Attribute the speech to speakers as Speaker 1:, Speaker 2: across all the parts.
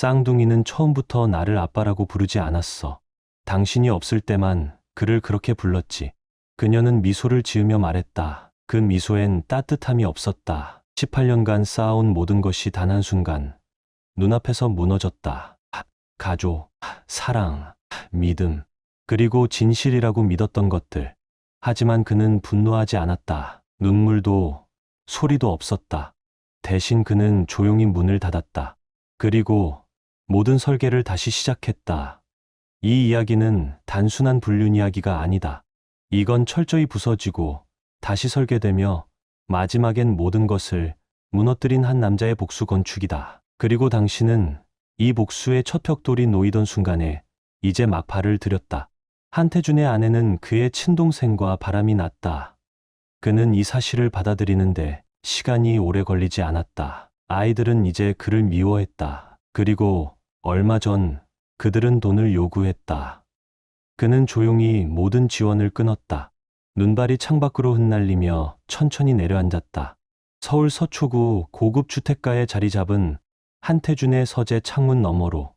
Speaker 1: 쌍둥이는 처음부터 나를 아빠라고 부르지 않았어. 당신이 없을 때만 그를 그렇게 불렀지. 그녀는 미소를 지으며 말했다. 그 미소엔 따뜻함이 없었다. 18년간 쌓아온 모든 것이 단 한순간 눈앞에서 무너졌다. 가족, 사랑, 믿음, 그리고 진실이라고 믿었던 것들. 하지만 그는 분노하지 않았다. 눈물도 소리도 없었다. 대신 그는 조용히 문을 닫았다. 그리고 모든 설계를 다시 시작했다. 이 이야기는 단순한 불륜 이야기가 아니다. 이건 철저히 부서지고 다시 설계되며 마지막엔 모든 것을 무너뜨린 한 남자의 복수 건축이다. 그리고 당신은 이 복수의 첫 벽돌이 놓이던 순간에 이제 막 발을 들였다. 한태준의 아내는 그의 친동생과 바람이 났다. 그는 이 사실을 받아들이는데 시간이 오래 걸리지 않았다. 아이들은 이제 그를 미워했다. 그리고 얼마 전 그들은 돈을 요구했다. 그는 조용히 모든 지원을 끊었다. 눈발이 창밖으로 흩날리며 천천히 내려앉았다. 서울 서초구 고급 주택가에 자리 잡은 한태준의 서재 창문 너머로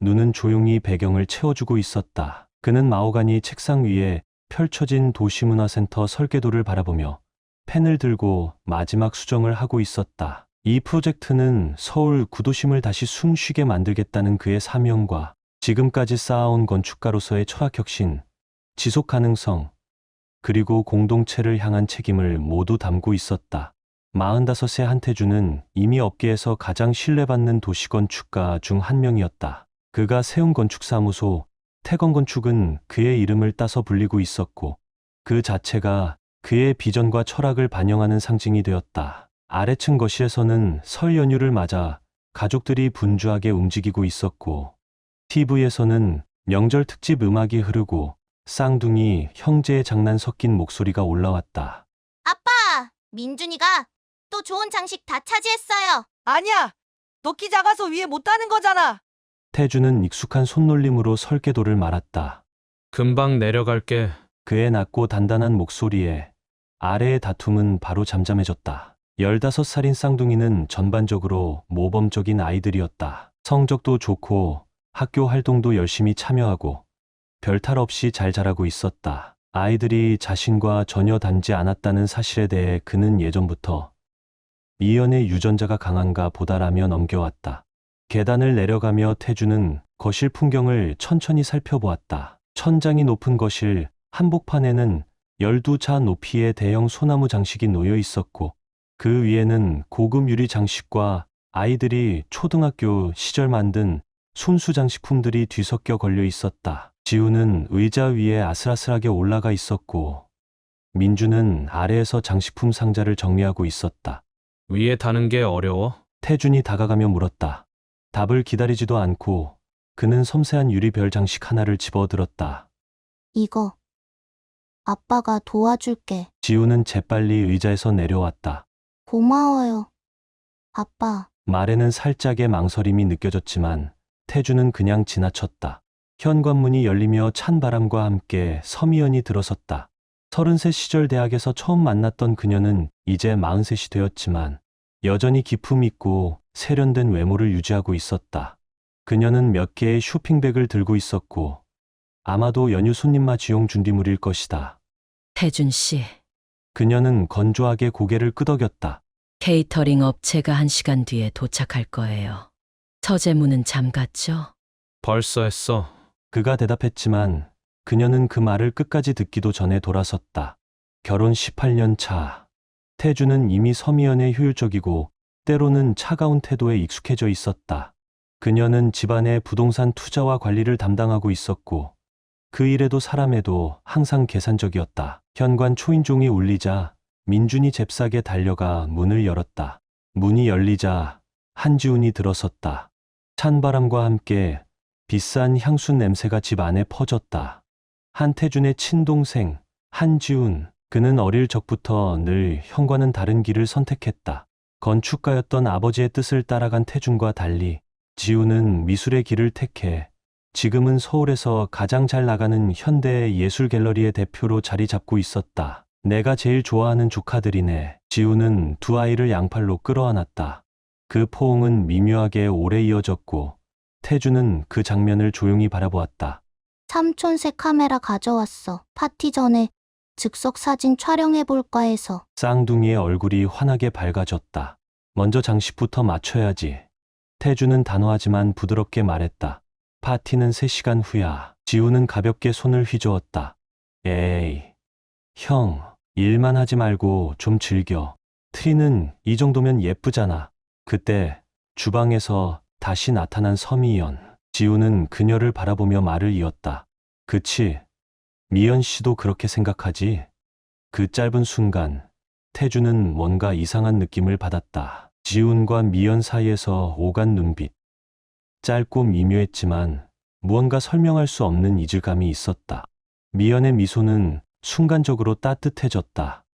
Speaker 1: 눈은 조용히 배경을 채워주고 있었다. 그는 마호가니 책상 위에 펼쳐진 도시문화센터 설계도를 바라보며 펜을 들고 마지막 수정을 하고 있었다. 이 프로젝트는 서울 구도심을 다시 숨쉬게 만들겠다는 그의 사명과 지금까지 쌓아온 건축가로서의 철학혁신, 지속가능성, 그리고 공동체를 향한 책임을 모두 담고 있었다. 45세 한태준은 이미 업계에서 가장 신뢰받는 도시건축가 중 한 명이었다. 그가 세운 건축사무소, 태건건축은 그의 이름을 따서 불리고 있었고 그 자체가 그의 비전과 철학을 반영하는 상징이 되었다. 아래층 거실에서는 설 연휴를 맞아 가족들이 분주하게 움직이고 있었고 TV에서는 명절 특집 음악이 흐르고 쌍둥이 형제의 장난 섞인 목소리가 올라왔다.
Speaker 2: 아빠! 민준이가 또 좋은 장식 다 차지했어요.
Speaker 3: 아니야. 너 키 작아서 위에 못 타는 거잖아.
Speaker 1: 태주는 익숙한 손놀림으로 설계도를 말았다.
Speaker 4: 금방 내려갈게.
Speaker 1: 그의 낮고 단단한 목소리에 아래의 다툼은 바로 잠잠해졌다. 15살인 쌍둥이는 전반적으로 모범적인 아이들이었다. 성적도 좋고 학교 활동도 열심히 참여하고 별탈 없이 잘 자라고 있었다. 아이들이 자신과 전혀 닮지 않았다는 사실에 대해 그는 예전부터 미연의 유전자가 강한가 보다라며 넘겨왔다. 계단을 내려가며 태주는 거실 풍경을 천천히 살펴보았다. 천장이 높은 거실 한복판에는 12자 높이의 대형 소나무 장식이 놓여 있었고 그 위에는 고급 유리 장식과 아이들이 초등학교 시절 만든 손수 장식품들이 뒤섞여 걸려 있었다. 지우는 의자 위에 아슬아슬하게 올라가 있었고 민주는 아래에서 장식품 상자를 정리하고 있었다.
Speaker 4: 위에 타는 게 어려워?
Speaker 1: 태준이 다가가며 물었다. 답을 기다리지도 않고 그는 섬세한 유리별 장식 하나를 집어들었다.
Speaker 2: 이거 아빠가 도와줄게.
Speaker 1: 지우는 재빨리 의자에서 내려왔다.
Speaker 2: 고마워요. 아빠.
Speaker 1: 말에는 살짝의 망설임이 느껴졌지만 태주는 그냥 지나쳤다. 현관문이 열리며 찬 바람과 함께 서미연이 들어섰다. 30세 시절 대학에서 처음 만났던 그녀는 이제 43이 되었지만 여전히 기품 있고 세련된 외모를 유지하고 있었다. 그녀는 몇 개의 쇼핑백을 들고 있었고 아마도 연휴 손님 맞이용 준비물일 것이다.
Speaker 5: 태준 씨,
Speaker 1: 그녀는 건조하게 고개를 끄덕였다.
Speaker 5: 케이터링 업체가 1시간 뒤에 도착할 거예요. 서재문은 잠갔죠?
Speaker 4: 벌써 했어.
Speaker 1: 그가 대답했지만 그녀는 그 말을 끝까지 듣기도 전에 돌아섰다. 결혼 18년 차. 태주는 이미 서미연의 효율적이고 때로는 차가운 태도에 익숙해져 있었다. 그녀는 집안의 부동산 투자와 관리를 담당하고 있었고 그 일에도 사람에도 항상 계산적이었다. 현관 초인종이 울리자 민준이 잽싸게 달려가 문을 열었다. 문이 열리자 한지훈이 들어섰다. 찬바람과 함께 비싼 향수 냄새가 집 안에 퍼졌다. 한태준의 친동생 한지훈. 그는 어릴 적부터 늘 형과는 다른 길을 선택했다. 건축가였던 아버지의 뜻을 따라간 태준과 달리 지훈은 미술의 길을 택해 지금은 서울에서 가장 잘 나가는 현대 예술 갤러리의 대표로 자리 잡고 있었다. 내가 제일 좋아하는 조카들이네. 지훈은 두 아이를 양팔로 끌어안았다. 그 포옹은 미묘하게 오래 이어졌고 태주는 그 장면을 조용히 바라보았다.
Speaker 2: 삼촌 새 카메라 가져왔어. 파티 전에 즉석 사진 촬영해볼까 해서.
Speaker 1: 쌍둥이의 얼굴이 환하게 밝아졌다. 먼저 장식부터 맞춰야지. 태주는 단호하지만 부드럽게 말했다. 파티는 3시간 후야. 지우는 가볍게 손을 휘저었다. 에이, 형, 일만 하지 말고 좀 즐겨. 트리는 이 정도면 예쁘잖아. 그때 주방에서 다시 나타난 서미연. 지우는 그녀를 바라보며 말을 이었다. 그치, 미연 씨도 그렇게 생각하지? 그 짧은 순간 태주는 뭔가 이상한 느낌을 받았다. 지훈과 미연 사이에서 오간 눈빛. 짧고 미묘했지만 무언가 설명할 수 없는 이질감이 있었다. 미연의 미소는 순간적으로 따뜻해졌다.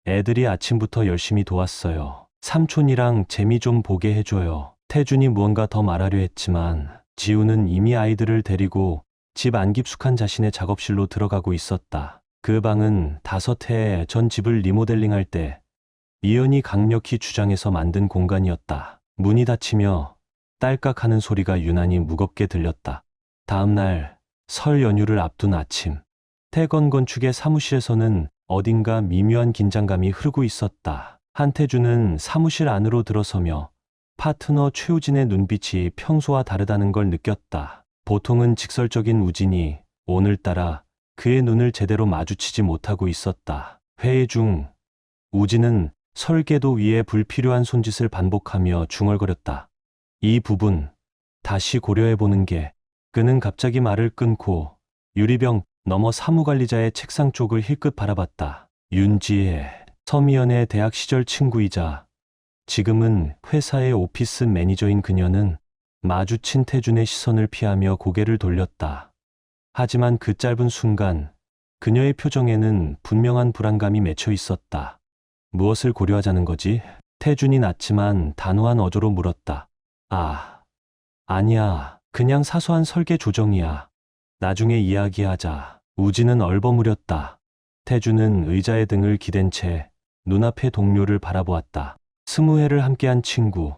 Speaker 1: 애들이 아침부터 열심히 도왔어요. 삼촌이랑 재미 좀 보게 해줘요. 태준이 무언가 더 말하려 했지만 지우는 이미 아이들을 데리고 집 안 깊숙한 자신의 작업실로 들어가고 있었다. 그 방은 5해 전 집을 리모델링할 때 미연이 강력히 주장해서 만든 공간이었다. 문이 닫히며 딸깍하는 소리가 유난히 무겁게 들렸다. 다음 날 설 연휴를 앞둔 아침, 태건 건축의 사무실에서는 어딘가 미묘한 긴장감이 흐르고 있었다. 한태주는 사무실 안으로 들어서며 파트너 최우진의 눈빛이 평소와 다르다는 걸 느꼈다. 보통은 직설적인 우진이 오늘따라 그의 눈을 제대로 마주치지 못하고 있었다. 회의 중 우진은 설계도 위에 불필요한 손짓을 반복하며 중얼거렸다. 이 부분 다시 고려해보는 게. 그는 갑자기 말을 끊고 유리병 너머 사무관리자의 책상 쪽을 힐끗 바라봤다. 윤지혜, 서미연의 대학 시절 친구이자 지금은 회사의 오피스 매니저인 그녀는 마주친 태준의 시선을 피하며 고개를 돌렸다. 하지만 그 짧은 순간 그녀의 표정에는 분명한 불안감이 맺혀 있었다. 무엇을 고려하자는 거지? 태준이 낮지만 단호한 어조로 물었다. 아니야. 그냥 사소한 설계 조정이야. 나중에 이야기하자. 우진은 얼버무렸다. 태준은 의자에 등을 기댄 채 눈앞의 동료를 바라보았다. 20회를 함께한 친구,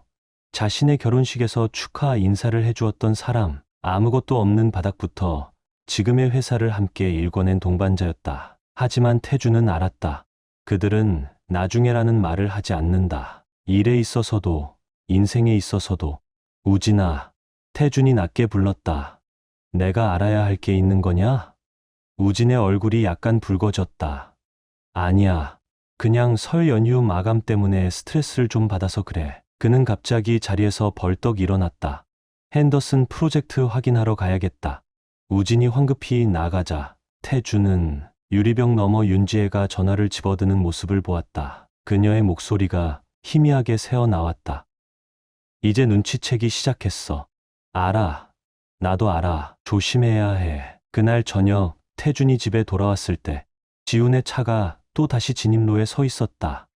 Speaker 1: 자신의 결혼식에서 축하 인사를 해주었던 사람, 아무것도 없는 바닥부터 지금의 회사를 함께 일궈낸 동반자였다. 하지만 태준은 알았다. 그들은 나중에라는 말을 하지 않는다. 일에 있어서도 인생에 있어서도. 우진아, 태준이 낮게 불렀다. 내가 알아야 할 게 있는 거냐? 우진의 얼굴이 약간 붉어졌다. 아니야. 그냥 설 연휴 마감 때문에 스트레스를 좀 받아서 그래. 그는 갑자기 자리에서 벌떡 일어났다. 핸더슨 프로젝트 확인하러 가야겠다. 우진이 황급히 나가자 태준은 유리병 너머 윤지혜가 전화를 집어드는 모습을 보았다. 그녀의 목소리가 희미하게 새어나왔다. 이제 눈치채기 시작했어. 알아. 나도 알아. 조심해야 해. 그날 저녁 태준이 집에 돌아왔을 때 지훈의 차가 또 다시 진입로에 서 있었다.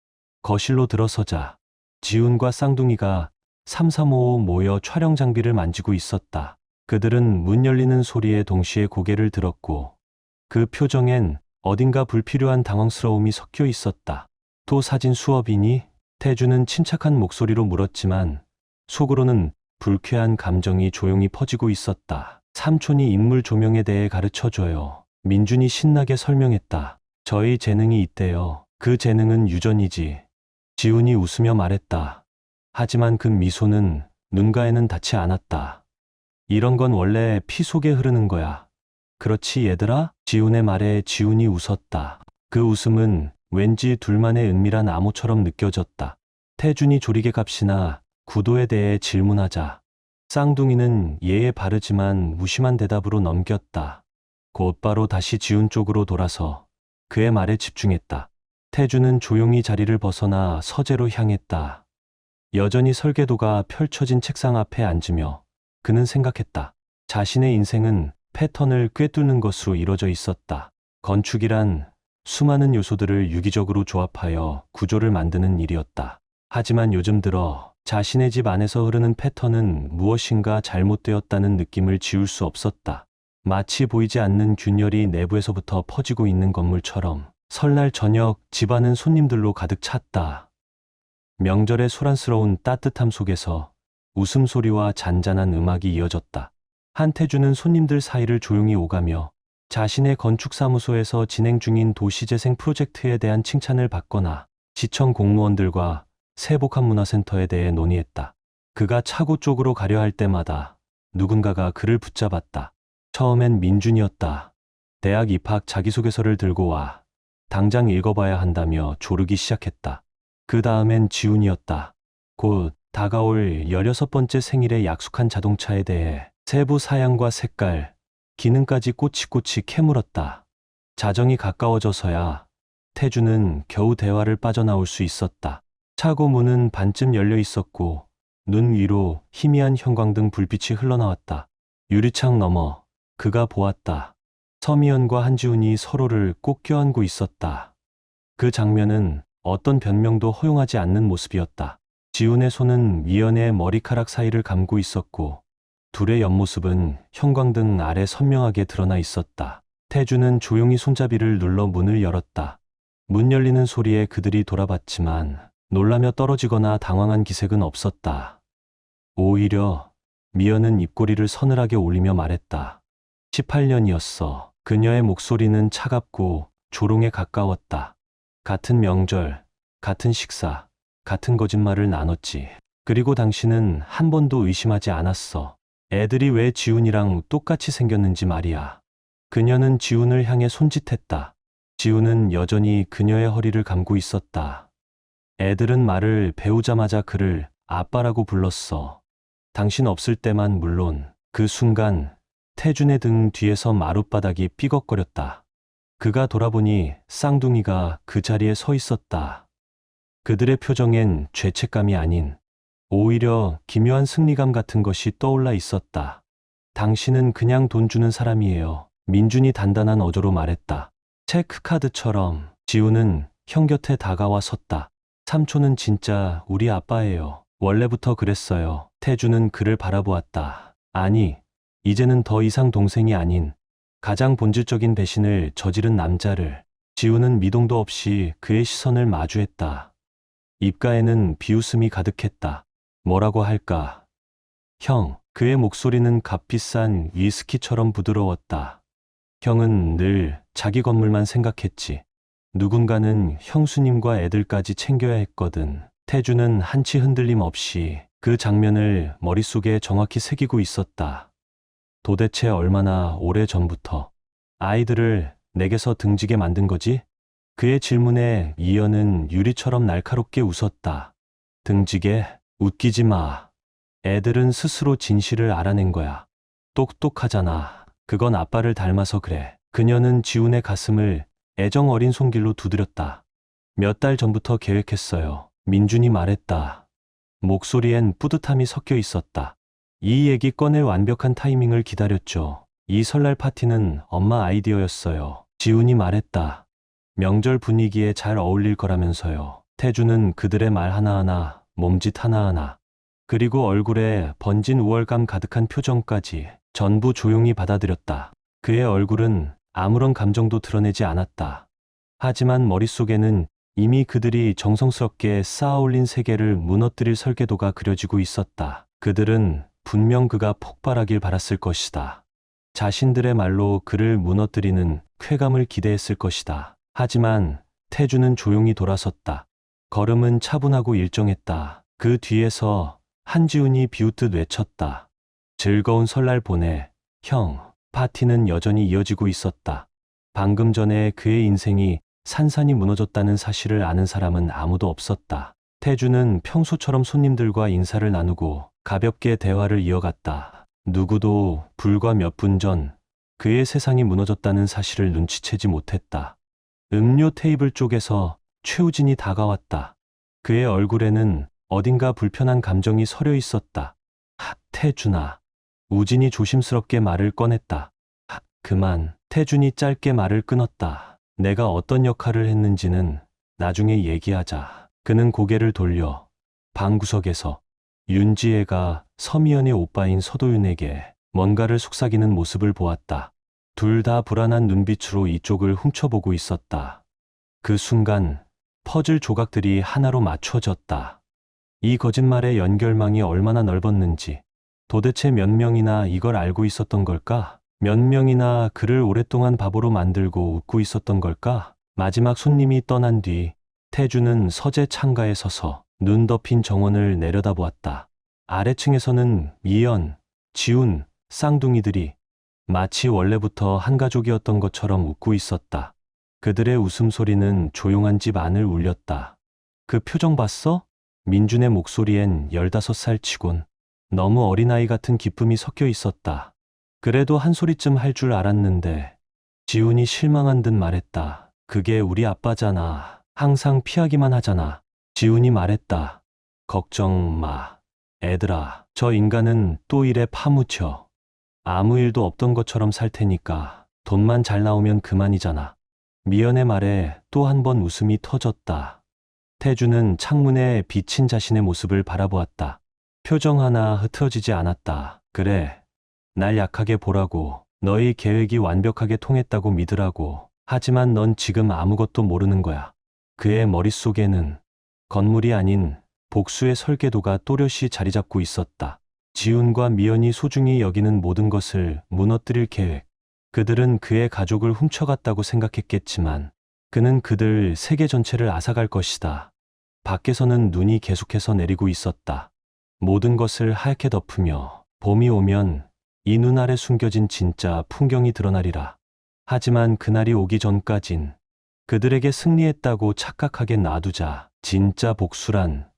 Speaker 1: 거실로 들어서자 지훈과 쌍둥이가 3355 모여 촬영 장비를 만지고 있었다. 그들은 문 열리는 소리에 동시에 고개를 들었고 그 표정엔 어딘가 불필요한 당황스러움이 섞여 있었다. 또 사진 수업이니? 태준은 침착한 목소리로 물었지만 속으로는 불쾌한 감정이 조용히 퍼지고 있었다. 삼촌이 인물 조명에 대해 가르쳐줘요. 민준이 신나게 설명했다. 저희 재능이 있대요. 그 재능은 유전이지. 지훈이 웃으며 말했다. 하지만 그 미소는 눈가에는 닿지 않았다. 이런 건 원래 피 속에 흐르는 거야. 그렇지 얘들아? 지훈의 말에 지훈이 웃었다. 그 웃음은 왠지 둘만의 은밀한 암호처럼 느껴졌다. 태준이 조리개 값이나 구도에 대해 질문하자 쌍둥이는 예에 바르지만 무심한 대답으로 넘겼다. 곧바로 다시 지훈 쪽으로 돌아서 그의 말에 집중했다. 태준은 조용히 자리를 벗어나 서재로 향했다. 여전히 설계도가 펼쳐진 책상 앞에 앉으며 그는 생각했다. 자신의 인생은 패턴을 꿰뚫는 것으로 이루어져 있었다. 건축이란 수많은 요소들을 유기적으로 조합하여 구조를 만드는 일이었다. 하지만 요즘 들어 자신의 집 안에서 흐르는 패턴은 무엇인가 잘못되었다는 느낌을 지울 수 없었다. 마치 보이지 않는 균열이 내부에서부터 퍼지고 있는 건물처럼. 설날 저녁 집안은 손님들로 가득 찼다. 명절의 소란스러운 따뜻함 속에서 웃음소리와 잔잔한 음악이 이어졌다. 한태준은 손님들 사이를 조용히 오가며 자신의 건축사무소에서 진행 중인 도시재생 프로젝트에 대한 칭찬을 받거나 시청 공무원들과 세복합문화센터에 대해 논의했다. 그가 차고 쪽으로 가려 할 때마다 누군가가 그를 붙잡았다. 처음엔 민준이었다. 대학 입학 자기소개서를 들고 와. 당장 읽어봐야 한다며 조르기 시작했다. 그 다음엔 지훈이었다. 곧 다가올 16번째 생일에 약속한 자동차에 대해 세부 사양과 색깔, 기능까지 꼬치꼬치 캐물었다. 자정이 가까워져서야 태주는 겨우 대화를 빠져나올 수 있었다. 차고 문은 반쯤 열려 있었고 눈 위로 희미한 형광등 불빛이 흘러나왔다. 유리창 너머 그가 보았다. 서미연과 한지훈이 서로를 꼭 껴안고 있었다. 그 장면은 어떤 변명도 허용하지 않는 모습이었다. 지훈의 손은 미연의 머리카락 사이를 감고 있었고 둘의 옆모습은 형광등 아래 선명하게 드러나 있었다. 태주는 조용히 손잡이를 눌러 문을 열었다. 문 열리는 소리에 그들이 돌아봤지만 놀라며 떨어지거나 당황한 기색은 없었다. 오히려 미연은 입꼬리를 서늘하게 올리며 말했다. 18년이었어. 그녀의 목소리는 차갑고 조롱에 가까웠다. 같은 명절, 같은 식사, 같은 거짓말을 나눴지. 그리고 당신은 한 번도 의심하지 않았어. 애들이 왜 지훈이랑 똑같이 생겼는지 말이야. 그녀는 지훈을 향해 손짓했다. 지훈은 여전히 그녀의 허리를 감고 있었다. 애들은 말을 배우자마자 그를 아빠라고 불렀어. 당신 없을 때만 물론. 그 순간 태준의 등 뒤에서 마룻바닥이 삐걱거렸다. 그가 돌아보니 쌍둥이가 그 자리에 서 있었다. 그들의 표정엔 죄책감이 아닌 오히려 기묘한 승리감 같은 것이 떠올라 있었다. 당신은 그냥 돈 주는 사람이에요. 민준이 단단한 어조로 말했다. 체크카드처럼. 지훈은 형 곁에 다가와 섰다. 삼촌은 진짜 우리 아빠예요. 원래부터 그랬어요. 태주는 그를 바라보았다. 아니, 이제는 더 이상 동생이 아닌 가장 본질적인 배신을 저지른 남자를. 지훈은 미동도 없이 그의 시선을 마주했다. 입가에는 비웃음이 가득했다. 뭐라고 할까? 형, 그의 목소리는 값비싼 위스키처럼 부드러웠다. 형은 늘 자기 건물만 생각했지. 누군가는 형수님과 애들까지 챙겨야 했거든. 태주는 한치 흔들림 없이 그 장면을 머릿속에 정확히 새기고 있었다. 도대체 얼마나 오래 전부터 아이들을 내게서 등지게 만든 거지? 그의 질문에 이연은 유리처럼 날카롭게 웃었다. 등지게? 웃기지 마. 애들은 스스로 진실을 알아낸 거야. 똑똑하잖아. 그건 아빠를 닮아서 그래. 그녀는 지훈의 가슴을 애정 어린 손길로 두드렸다. 몇 달 전부터 계획했어요. 민준이 말했다. 목소리엔 뿌듯함이 섞여 있었다. 이 얘기 꺼낼 완벽한 타이밍을 기다렸죠. 이 설날 파티는 엄마 아이디어였어요. 지훈이 말했다. 명절 분위기에 잘 어울릴 거라면서요. 태주는 그들의 말 하나하나, 몸짓 하나하나, 그리고 얼굴에 번진 우월감 가득한 표정까지 전부 조용히 받아들였다. 그의 얼굴은 아무런 감정도 드러내지 않았다. 하지만 머릿속에는 이미 그들이 정성스럽게 쌓아 올린 세계를 무너뜨릴 설계도가 그려지고 있었다. 그들은 분명 그가 폭발하길 바랐을 것이다. 자신들의 말로 그를 무너뜨리는 쾌감을 기대했을 것이다. 하지만 태주는 조용히 돌아섰다. 걸음은 차분하고 일정했다. 그 뒤에서 한지훈이 비웃듯 외쳤다. 즐거운 설날 보내. 형, 파티는 여전히 이어지고 있었다. 방금 전에 그의 인생이 산산이 무너졌다는 사실을 아는 사람은 아무도 없었다. 태주는 평소처럼 손님들과 인사를 나누고 가볍게 대화를 이어갔다. 누구도 불과 몇 분 전 그의 세상이 무너졌다는 사실을 눈치채지 못했다. 음료 테이블 쪽에서 최우진이 다가왔다. 그의 얼굴에는 어딘가 불편한 감정이 서려 있었다. 태준아. 우진이 조심스럽게 말을 꺼냈다. 그만. 태준이 짧게 말을 끊었다. 내가 어떤 역할을 했는지는 나중에 얘기하자. 그는 고개를 돌려 방구석에서 윤지혜가 서미연의 오빠인 서도윤에게 뭔가를 속삭이는 모습을 보았다. 둘 다 불안한 눈빛으로 이쪽을 훔쳐보고 있었다. 그 순간 퍼즐 조각들이 하나로 맞춰졌다. 이 거짓말의 연결망이 얼마나 넓었는지, 도대체 몇 명이나 이걸 알고 있었던 걸까? 몇 명이나 그를 오랫동안 바보로 만들고 웃고 있었던 걸까? 마지막 손님이 떠난 뒤 태주는 서재 창가에 서서 눈 덮인 정원을 내려다보았다. 아래층에서는 미연, 지훈, 쌍둥이들이 마치 원래부터 한 가족이었던 것처럼 웃고 있었다. 그들의 웃음소리는 조용한 집 안을 울렸다. 그 표정 봤어? 민준의 목소리엔 15살 치곤 너무 어린아이 같은 기쁨이 섞여 있었다. 그래도 한 소리쯤 할 줄 알았는데. 지훈이 실망한 듯 말했다. 그게 우리 아빠잖아. 항상 피하기만 하잖아. 지훈이 말했다. 걱정 마. 애들아, 저 인간은 또 일에 파묻혀. 아무 일도 없던 것처럼 살 테니까 돈만 잘 나오면 그만이잖아. 미연의 말에 또 한 번 웃음이 터졌다. 태주는 창문에 비친 자신의 모습을 바라보았다. 표정 하나 흐트러지지 않았다. 그래, 날 약하게 보라고. 너희 계획이 완벽하게 통했다고 믿으라고. 하지만 넌 지금 아무것도 모르는 거야. 그의 머릿속에는 건물이 아닌 복수의 설계도가 또렷이 자리 잡고 있었다. 지훈과 미연이 소중히 여기는 모든 것을 무너뜨릴 계획. 그들은 그의 가족을 훔쳐갔다고 생각했겠지만 그는 그들 세계 전체를 앗아갈 것이다. 밖에서는 눈이 계속해서 내리고 있었다. 모든 것을 하얗게 덮으며 봄이 오면 이 눈 아래 숨겨진 진짜 풍경이 드러나리라. 하지만 그날이 오기 전까진 그들에게 승리했다고 착각하게 놔두자. 진짜 복수란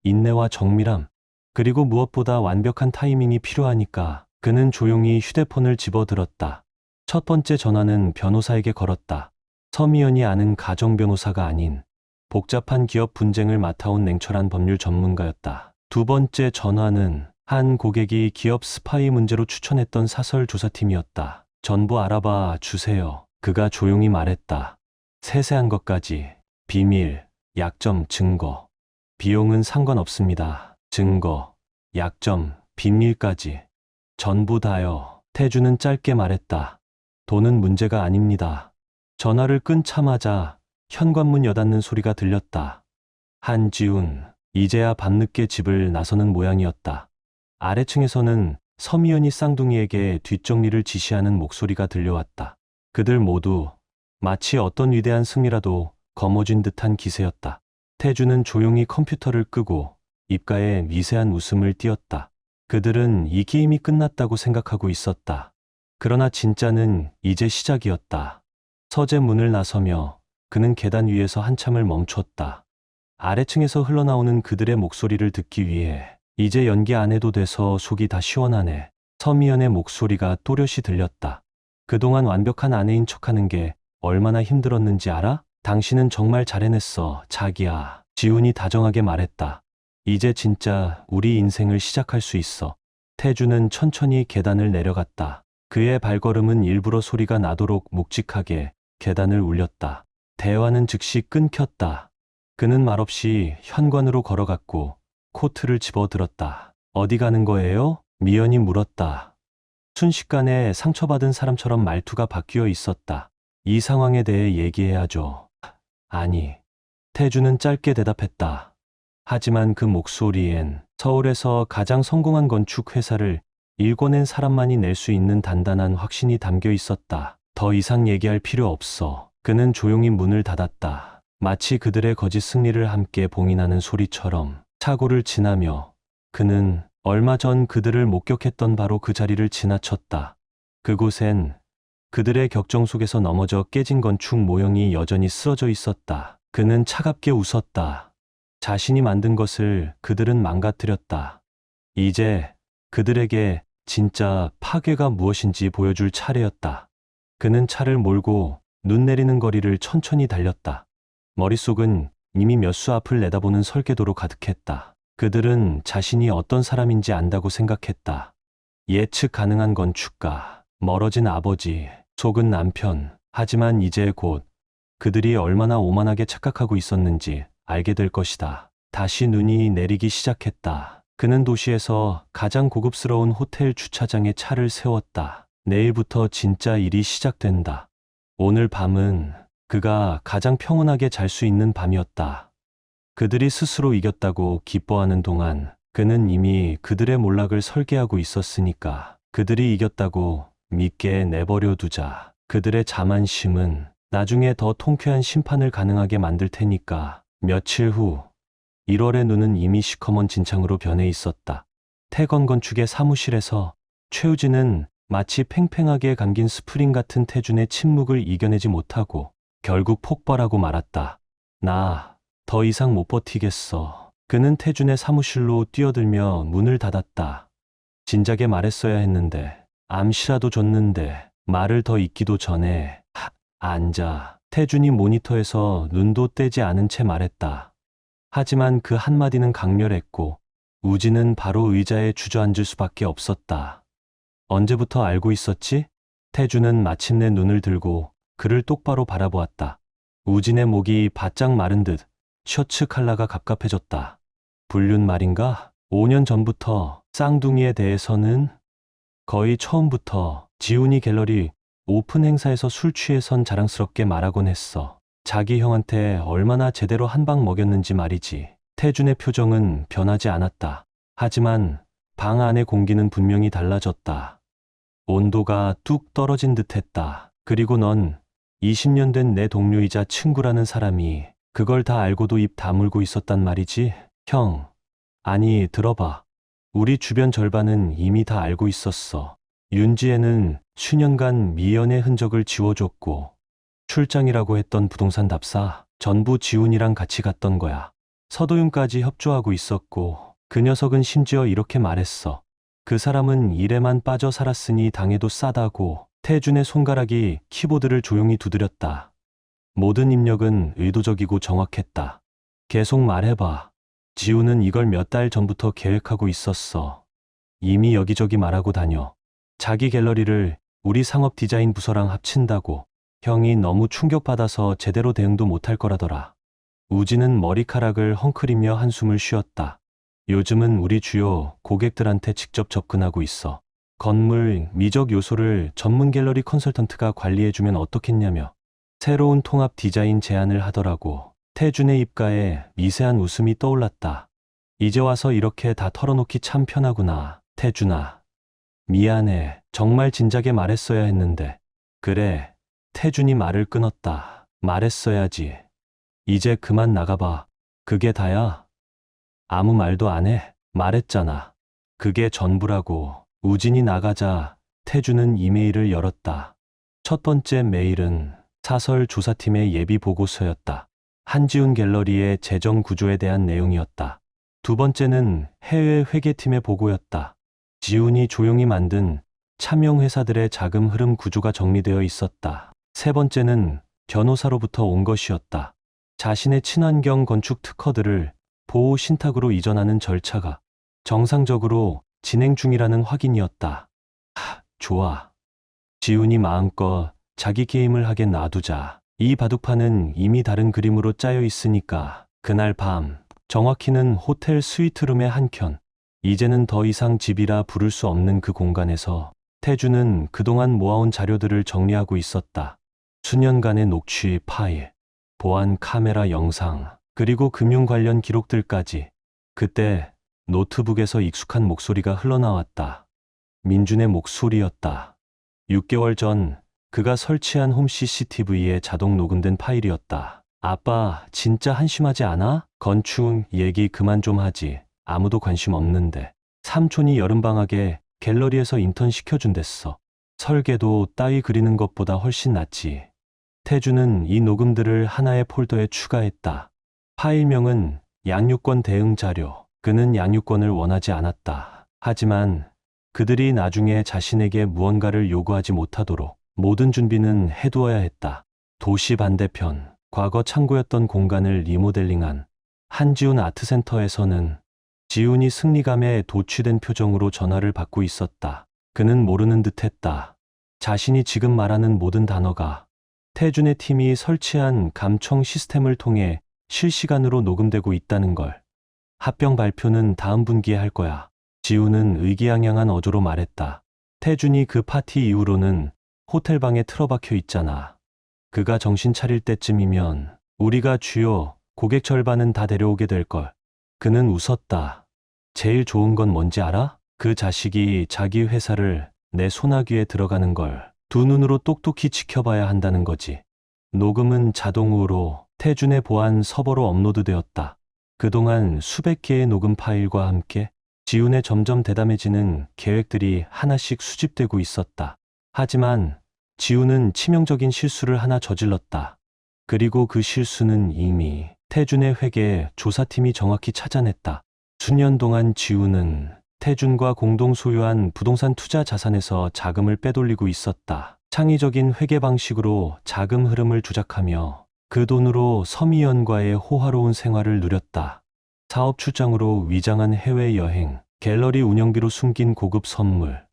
Speaker 1: 인내와 정밀함, 그리고 무엇보다 완벽한 타이밍이 필요하니까. 그는 조용히 휴대폰을 집어들었다. 첫 번째 전화는 변호사에게 걸었다. 서미연이 아는 가정 변호사가 아닌 복잡한 기업 분쟁을 맡아온 냉철한 법률 전문가였다. 두 번째 전화는 한 고객이 기업 스파이 문제로 추천했던 사설 조사팀이었다. 전부 알아봐 주세요. 그가 조용히 말했다. 세세한 것까지. 비밀, 약점, 증거. 비용은 상관없습니다. 증거, 약점, 비밀까지. 전부 다요. 태주는 짧게 말했다. 돈은 문제가 아닙니다. 전화를 끊자마자 현관문 여닫는 소리가 들렸다. 한지훈, 이제야 밤늦게 집을 나서는 모양이었다. 아래층에서는 서미연이 쌍둥이에게 뒷정리를 지시하는 목소리가 들려왔다. 그들 모두 마치 어떤 위대한 승리라도 거머쥔 듯한 기세였다. 태주는 조용히 컴퓨터를 끄고 입가에 미세한 웃음을 띄었다. 그들은 이 게임이 끝났다고 생각하고 있었다. 그러나 진짜는 이제 시작이었다. 서재 문을 나서며 그는 계단 위에서 한참을 멈췄다. 아래층에서 흘러나오는 그들의 목소리를 듣기 위해. 이제 연기 안 해도 돼서 속이 다 시원하네. 서미연의 목소리가 또렷이 들렸다. 그동안 완벽한 아내인 척하는 게 얼마나 힘들었는지 알아? 당신은 정말 잘 해냈어, 자기야. 지훈이 다정하게 말했다. 이제 진짜 우리 인생을 시작할 수 있어. 태주는 천천히 계단을 내려갔다. 그의 발걸음은 일부러 소리가 나도록 묵직하게 계단을 울렸다. 대화는 즉시 끊겼다. 그는 말없이 현관으로 걸어갔고 코트를 집어들었다. 어디 가는 거예요? 미연이 물었다. 순식간에 상처받은 사람처럼 말투가 바뀌어 있었다. 이 상황에 대해 얘기해야죠. 아니. 태주는 짧게 대답했다. 하지만 그 목소리엔 서울에서 가장 성공한 건축 회사를 일궈낸 사람만이 낼 수 있는 단단한 확신이 담겨 있었다. 더 이상 얘기할 필요 없어. 그는 조용히 문을 닫았다. 마치 그들의 거짓 승리를 함께 봉인하는 소리처럼. 차고를 지나며 그는 얼마 전 그들을 목격했던 바로 그 자리를 지나쳤다. 그곳엔 그들의 격정 속에서 넘어져 깨진 건축 모형이 여전히 쓰러져 있었다. 그는 차갑게 웃었다. 자신이 만든 것을 그들은 망가뜨렸다. 이제 그들에게 진짜 파괴가 무엇인지 보여줄 차례였다. 그는 차를 몰고 눈 내리는 거리를 천천히 달렸다. 머릿속은 이미 몇 수 앞을 내다보는 설계도로 가득했다. 그들은 자신이 어떤 사람인지 안다고 생각했다. 예측 가능한 건축가, 멀어진 아버지, 속은 남편. 하지만 이제 곧 그들이 얼마나 오만하게 착각하고 있었는지 알게 될 것이다. 다시 눈이 내리기 시작했다. 그는 도시에서 가장 고급스러운 호텔 주차장에 차를 세웠다. 내일부터 진짜 일이 시작된다. 오늘 밤은 그가 가장 평온하게 잘 수 있는 밤이었다. 그들이 스스로 이겼다고 기뻐하는 동안 그는 이미 그들의 몰락을 설계하고 있었으니까 그들이 이겼다고 믿게 내버려 두자. 그들의 자만심은 나중에 더 통쾌한 심판을 가능하게 만들 테니까. 며칠 후 1월의 눈은 이미 시커먼 진창으로 변해 있었다. 태건 건축의 사무실에서 최우진은 마치 팽팽하게 감긴 스프링 같은 태준의 침묵을 이겨내지 못하고 결국 폭발하고 말았다. 나 더 이상 못 버티겠어. 그는 태준의 사무실로 뛰어들며 문을 닫았다. 진작에 말했어야 했는데, 암시라도 줬는데 말을 더 잇기도 전에. 앉아. 태준이 모니터에서 눈도 떼지 않은 채 말했다. 하지만 그 한마디는 강렬했고 우진은 바로 의자에 주저앉을 수밖에 없었다. 언제부터 알고 있었지? 태준은 마침내 눈을 들고 그를 똑바로 바라보았다. 우진의 목이 바짝 마른 듯 셔츠 컬러가 갑갑해졌다. 불륜 말인가? 5년 전부터 쌍둥이에 대해서는 거의 처음부터 지훈이 갤러리 오픈 행사에서 술 취해선 자랑스럽게 말하곤 했어. 자기 형한테 얼마나 제대로 한 방 먹였는지 말이지. 태준의 표정은 변하지 않았다. 하지만 방 안의 공기는 분명히 달라졌다. 온도가 뚝 떨어진 듯했다. 그리고 넌 20년 된 내 동료이자 친구라는 사람이 그걸 다 알고도 입 다물고 있었단 말이지. 형, 아니 들어봐. 우리 주변 절반은 이미 다 알고 있었어. 윤지혜는 수년간 미연의 흔적을 지워줬고 출장이라고 했던 부동산 답사 전부 지훈이랑 같이 갔던 거야. 서도윤까지 협조하고 있었고 그 녀석은 심지어 이렇게 말했어. 그 사람은 일에만 빠져 살았으니 당해도 싸다고. 태준의 손가락이 키보드를 조용히 두드렸다. 모든 입력은 의도적이고 정확했다. 계속 말해봐. 지훈은 이걸 몇 달 전부터 계획하고 있었어. 이미 여기저기 말하고 다녀. 자기 갤러리를 우리 상업 디자인 부서랑 합친다고. 형이 너무 충격받아서 제대로 대응도 못할 거라더라. 우진은 머리카락을 헝클이며 한숨을 쉬었다. 요즘은 우리 주요 고객들한테 직접 접근하고 있어. 건물, 미적 요소를 전문 갤러리 컨설턴트가 관리해주면 어떻겠냐며 새로운 통합 디자인 제안을 하더라고. 태준의 입가에 미세한 웃음이 떠올랐다. 이제 와서 이렇게 다 털어놓기 참 편하구나. 태준아. 미안해. 정말 진작에 말했어야 했는데. 그래. 태준이 말을 끊었다. 말했어야지. 이제 그만 나가봐. 그게 다야? 아무 말도 안 해? 말했잖아. 그게 전부라고. 우진이 나가자 태준은 이메일을 열었다. 첫 번째 메일은 사설 조사팀의 예비 보고서였다. 한지훈 갤러리의 재정 구조에 대한 내용이었다. 두 번째는 해외 회계팀의 보고였다. 지훈이 조용히 만든 차명 회사들의 자금 흐름 구조가 정리되어 있었다. 세 번째는 변호사로부터 온 것이었다. 자신의 친환경 건축 특허들을 보호 신탁으로 이전하는 절차가 정상적으로 진행 중이라는 확인이었다. 좋아. 지훈이 마음껏 자기 게임을 하게 놔두자. 이 바둑판은 이미 다른 그림으로 짜여 있으니까. 그날 밤, 정확히는 호텔 스위트룸의 한켠, 이제는 더 이상 집이라 부를 수 없는 그 공간에서 태준은 그동안 모아온 자료들을 정리하고 있었다. 수년간의 녹취 파일, 보안 카메라 영상, 그리고 금융 관련 기록들까지. 그때 노트북에서 익숙한 목소리가 흘러나왔다. 민준의 목소리였다. 6개월 전 그가 설치한 홈 CCTV에 자동 녹음된 파일이었다. 아빠, 진짜 한심하지 않아? 건축 얘기 그만 좀 하지. 아무도 관심 없는데. 삼촌이 여름방학에 갤러리에서 인턴 시켜준댔어. 설계도 따위 그리는 것보다 훨씬 낫지. 태준은 이 녹음들을 하나의 폴더에 추가했다. 파일명은 양육권 대응 자료. 그는 양육권을 원하지 않았다. 하지만 그들이 나중에 자신에게 무언가를 요구하지 못하도록 모든 준비는 해두어야 했다. 도시 반대편, 과거 창고였던 공간을 리모델링한 한지훈 아트센터에서는 지훈이 승리감에 도취된 표정으로 전화를 받고 있었다. 그는 모르는 듯했다. 자신이 지금 말하는 모든 단어가 태준의 팀이 설치한 감청 시스템을 통해 실시간으로 녹음되고 있다는 걸. 합병 발표는 다음 분기에 할 거야. 지훈은 의기양양한 어조로 말했다. 태준이 그 파티 이후로는 호텔방에 틀어박혀 있잖아. 그가 정신 차릴 때쯤이면 우리가 주요 고객 절반은 다 데려오게 될걸. 그는 웃었다. 제일 좋은 건 뭔지 알아? 그 자식이 자기 회사를 내 소나귀에 들어가는 걸 두 눈으로 똑똑히 지켜봐야 한다는 거지. 녹음은 자동으로 태준의 보안 서버로 업로드되었다. 그동안 수백 개의 녹음 파일과 함께 지훈의 점점 대담해지는 계획들이 하나씩 수집되고 있었다. 하지만 지훈은 치명적인 실수를 하나 저질렀다. 그리고 그 실수는 이미 태준의 회계 조사팀이 정확히 찾아냈다. 수년 동안 지훈은 태준과 공동 소유한 부동산 투자 자산에서 자금을 빼돌리고 있었다. 창의적인 회계 방식으로 자금 흐름을 조작하며 그 돈으로 서미연과의 호화로운 생활을 누렸다. 사업 출장으로 위장한 해외여행, 갤러리 운영비로 숨긴 고급 선물,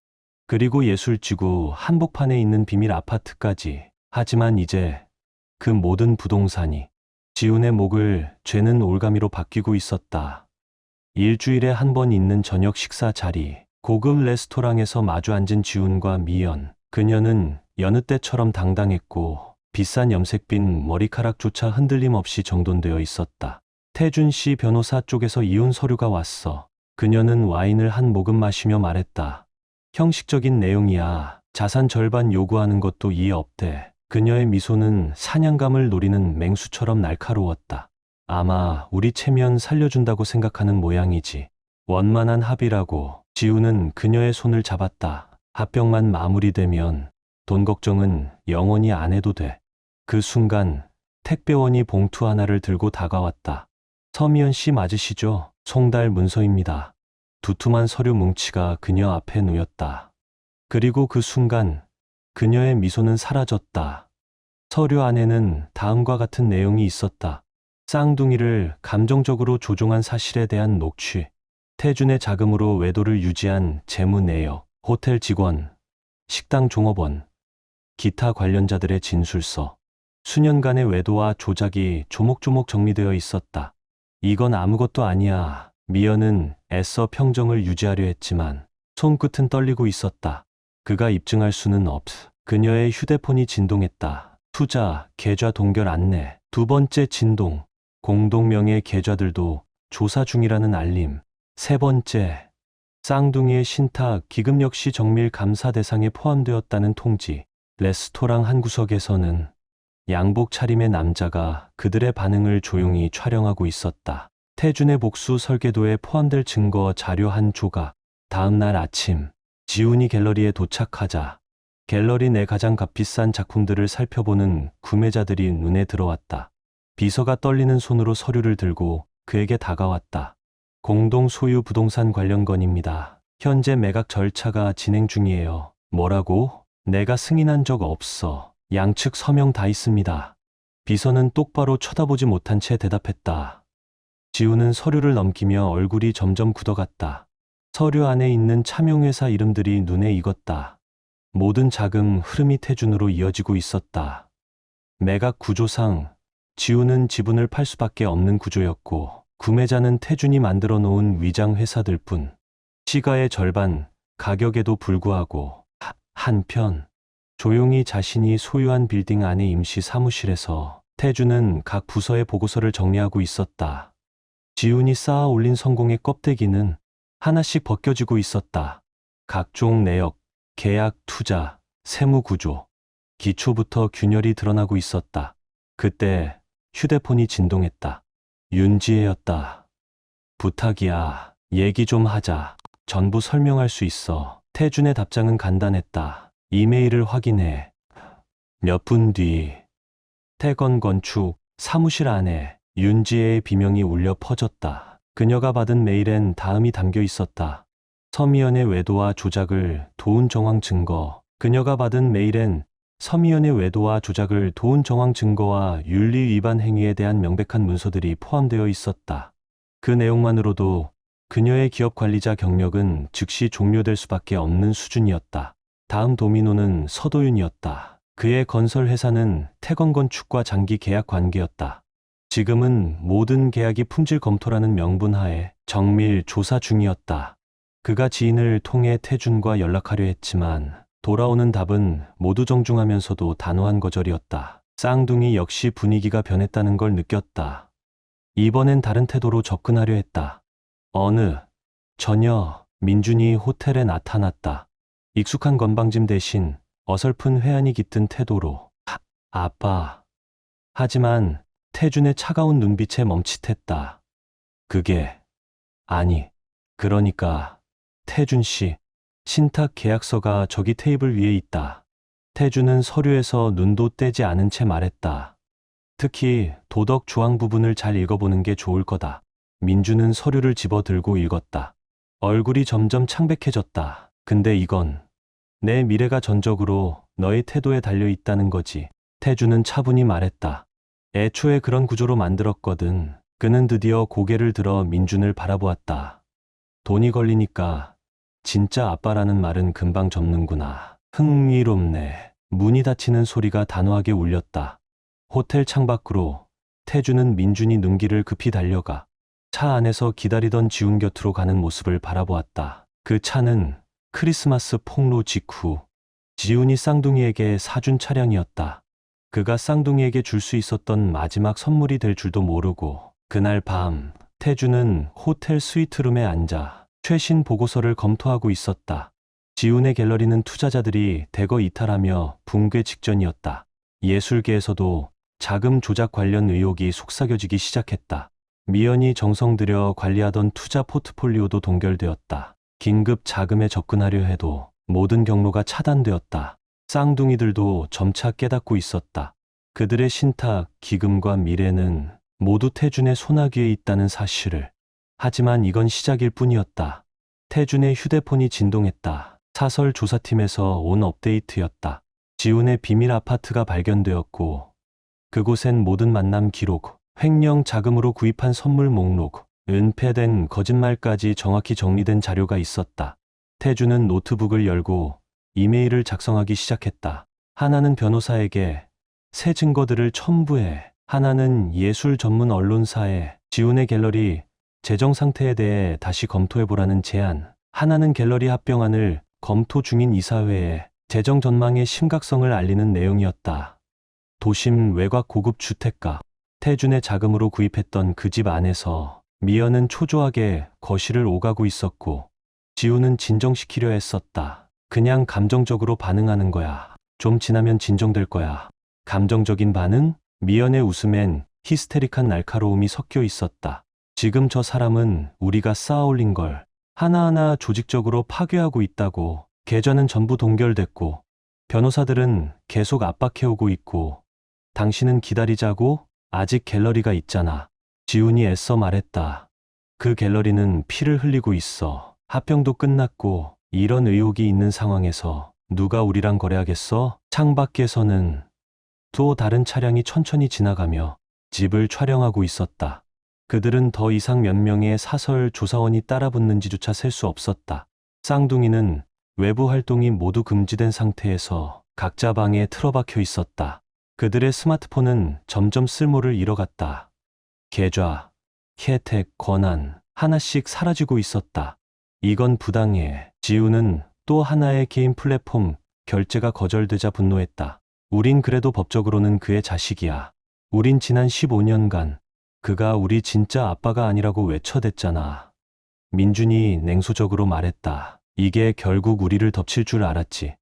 Speaker 1: 그리고 예술지구 한복판에 있는 비밀 아파트까지. 하지만 이제 그 모든 부동산이 지훈의 목을 죄는 올가미로 바뀌고 있었다. 일주일에 한 번 있는 저녁 식사 자리, 고급 레스토랑에서 마주 앉은 지훈과 미연. 그녀는 여느 때처럼 당당했고 비싼 염색빛 머리카락조차 흔들림 없이 정돈되어 있었다. 태준 씨 변호사 쪽에서 이혼 서류가 왔어. 그녀는 와인을 한 모금 마시며 말했다. 형식적인 내용이야. 자산 절반 요구하는 것도 이해 없대. 그녀의 미소는 사냥감을 노리는 맹수처럼 날카로웠다. 아마 우리 체면 살려준다고 생각하는 모양이지. 원만한 합의라고. 지훈은 그녀의 손을 잡았다. 합병만 마무리되면 돈 걱정은 영원히 안 해도 돼. 그 순간 택배원이 봉투 하나를 들고 다가왔다. 서미연 씨 맞으시죠? 송달 문서입니다. 두툼한 서류 뭉치가 그녀 앞에 놓였다. 그리고 그 순간 그녀의 미소는 사라졌다. 서류 안에는 다음과 같은 내용이 있었다. 쌍둥이를 감정적으로 조종한 사실에 대한 녹취, 태준의 자금으로 외도를 유지한 재무 내역, 호텔 직원, 식당 종업원, 기타 관련자들의 진술서, 수년간의 외도와 조작이 조목조목 정리되어 있었다. 이건 아무것도 아니야. 미연은 애써 평정을 유지하려 했지만 손끝은 떨리고 있었다. 그가 입증할 수는 없. 그녀의 휴대폰이 진동했다. 투자, 계좌 동결 안내. 두 번째 진동. 공동명의 계좌들도 조사 중이라는 알림. 세 번째. 쌍둥이의 신탁, 기금 역시 정밀 감사 대상에 포함되었다는 통지. 레스토랑 한 구석에서는 양복 차림의 남자가 그들의 반응을 조용히 촬영하고 있었다. 태준의 복수 설계도에 포함될 증거 자료 한 조각. 다음 날 아침, 지훈이 갤러리에 도착하자 갤러리 내 가장 값비싼 작품들을 살펴보는 구매자들이 눈에 들어왔다. 비서가 떨리는 손으로 서류를 들고 그에게 다가왔다. 공동 소유 부동산 관련 건입니다. 현재 매각 절차가 진행 중이에요. 뭐라고? 내가 승인한 적 없어. 양측 서명 다 있습니다. 비서는 똑바로 쳐다보지 못한 채 대답했다. 지훈은 서류를 넘기며 얼굴이 점점 굳어갔다. 서류 안에 있는 차명회사 이름들이 눈에 익었다. 모든 자금 흐름이 태준으로 이어지고 있었다. 매각 구조상 지훈은 지분을 팔 수밖에 없는 구조였고 구매자는 태준이 만들어 놓은 위장 회사들 뿐. 시가의 절반 가격에도 불구하고 한편 조용히 자신이 소유한 빌딩 안의 임시 사무실에서 태준은 각 부서의 보고서를 정리하고 있었다. 지훈이 쌓아 올린 성공의 껍데기는 하나씩 벗겨지고 있었다. 각종 내역, 계약, 투자, 세무 구조, 기초부터 균열이 드러나고 있었다. 그때 휴대폰이 진동했다. 윤지혜였다. 부탁이야. 얘기 좀 하자. 전부 설명할 수 있어. 태준의 답장은 간단했다. 이메일을 확인해. 몇 분 뒤 태건건축 사무실 안에 윤지혜의 비명이 울려 퍼졌다. 그녀가 받은 메일엔 다음이 담겨 있었다. 서미연의 외도와 조작을 도운 정황 증거. 그녀가 받은 메일엔 서미연의 외도와 조작을 도운 정황 증거와 윤리 위반 행위에 대한 명백한 문서들이 포함되어 있었다. 그 내용만으로도 그녀의 기업 관리자 경력은 즉시 종료될 수밖에 없는 수준이었다. 다음 도미노는 서도윤이었다. 그의 건설 회사는 태건건축과 장기 계약 관계였다. 지금은 모든 계약이 품질 검토라는 명분하에 정밀 조사 중이었다. 그가 지인을 통해 태준과 연락하려 했지만 돌아오는 답은 모두 정중하면서도 단호한 거절이었다. 쌍둥이 역시 분위기가 변했다는 걸 느꼈다. 이번엔 다른 태도로 접근하려 했다. 어느 저녁 민준이 호텔에 나타났다. 익숙한 건방짐 대신 어설픈 회한이 깃든 태도로. 아빠. 하지만 태준의 차가운 눈빛에 멈칫했다. 그게 아니. 그러니까 태준 씨, 신탁 계약서가 저기 테이블 위에 있다. 태준은 서류에서 눈도 떼지 않은 채 말했다. 특히 도덕 조항 부분을 잘 읽어보는 게 좋을 거다. 민주는 서류를 집어들고 읽었다. 얼굴이 점점 창백해졌다. 근데 이건 내 미래가 전적으로 너의 태도에 달려 있다는 거지. 태준은 차분히 말했다. 애초에 그런 구조로 만들었거든. 그는 드디어 고개를 들어 민준을 바라보았다. 돈이 걸리니까 진짜 아빠라는 말은 금방 접는구나. 흥미롭네. 문이 닫히는 소리가 단호하게 울렸다. 호텔 창밖으로 태준은 민준이 눈길을 급히 달려가 차 안에서 기다리던 지훈 곁으로 가는 모습을 바라보았다. 그 차는 크리스마스 폭로 직후 지훈이 쌍둥이에게 사준 차량이었다. 그가 쌍둥이에게 줄 수 있었던 마지막 선물이 될 줄도 모르고 그날 밤 태준은 호텔 스위트룸에 앉아 최신 보고서를 검토하고 있었다. 지훈의 갤러리는 투자자들이 대거 이탈하며 붕괴 직전이었다. 예술계에서도 자금 조작 관련 의혹이 속삭여지기 시작했다. 미연이 정성 들여 관리하던 투자 포트폴리오도 동결되었다. 긴급 자금에 접근하려 해도 모든 경로가 차단되었다. 쌍둥이들도 점차 깨닫고 있었다. 그들의 신탁, 기금과 미래는 모두 태준의 손아귀에 있다는 사실을. 하지만 이건 시작일 뿐이었다. 태준의 휴대폰이 진동했다. 사설 조사팀에서 온 업데이트였다. 지훈의 비밀 아파트가 발견되었고 그곳엔 모든 만남 기록, 횡령 자금으로 구입한 선물 목록, 은폐된 거짓말까지 정확히 정리된 자료가 있었다. 태준은 노트북을 열고 이메일을 작성하기 시작했다. 하나는 변호사에게 새 증거들을 첨부해, 하나는 예술 전문 언론사에 지훈의 갤러리 재정 상태에 대해 다시 검토해보라는 제안, 하나는 갤러리 합병안을 검토 중인 이사회에 재정 전망의 심각성을 알리는 내용이었다. 도심 외곽 고급 주택가, 태준의 자금으로 구입했던 그 집 안에서 미연은 초조하게 거실을 오가고 있었고 지훈은 진정시키려 했었다. 그냥 감정적으로 반응하는 거야. 좀 지나면 진정될 거야. 감정적인 반응? 미연의 웃음엔 히스테릭한 날카로움이 섞여 있었다. 지금 저 사람은 우리가 쌓아올린 걸 하나하나 조직적으로 파괴하고 있다고. 계좌는 전부 동결됐고 변호사들은 계속 압박해오고 있고 당신은 기다리자고. 아직 갤러리가 있잖아. 지훈이 애써 말했다. 그 갤러리는 피를 흘리고 있어. 합병도 끝났고 이런 의혹이 있는 상황에서 누가 우리랑 거래하겠어? 창밖에서는 또 다른 차량이 천천히 지나가며 집을 촬영하고 있었다. 그들은 더 이상 몇 명의 사설 조사원이 따라붙는지조차 셀 수 없었다. 쌍둥이는 외부 활동이 모두 금지된 상태에서 각자 방에 틀어박혀 있었다. 그들의 스마트폰은 점점 쓸모를 잃어갔다. 계좌, 혜택, 권한 하나씩 사라지고 있었다. 이건 부당해. 지훈은 또 하나의 개인 플랫폼 결제가 거절되자 분노했다. 우린 그래도 법적으로는 그의 자식이야. 우린 지난 15년간 그가 우리 진짜 아빠가 아니라고 외쳐댔잖아. 민준이 냉소적으로 말했다. 이게 결국 우리를 덮칠 줄 알았지.